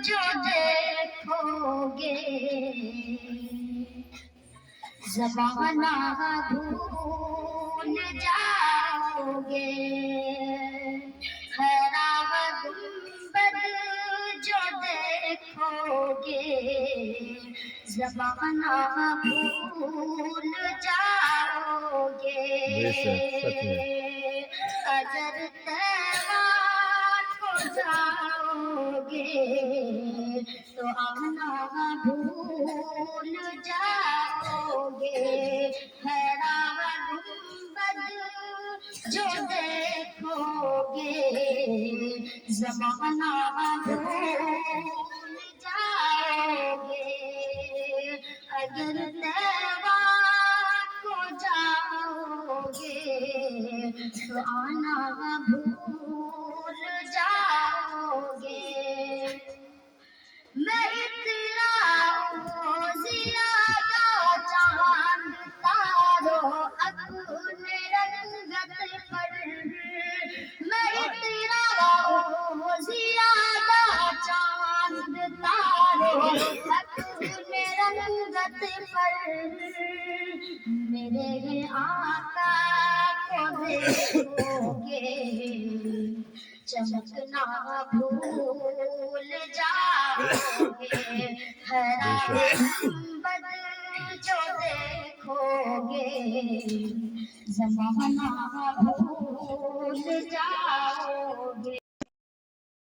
جو دیکھو گے زمانہ بھول جاؤ گے خراب گنبد جو دیکھو گے زمانہ بھول جاؤ گے اگر تیرات ہو جاؤ گے تو آنا بھول جاؤ گے حیران گنبد جو دیکھو گے زمانہ بھول جاؤ گے اگر تیرات ہو جاؤ گے تو آنا بھول جاؤ گے میں اتنا زیادہ چاند تارو اپنے رنگت پر میں اتنا زیادہ چاند تارو اپنے رنگت پر میرے آقا کو دیکھو گے چمکنا بھول جاؤ گے حیران گنبد جو دیکھو گے زمانہ بھول جاؤ گے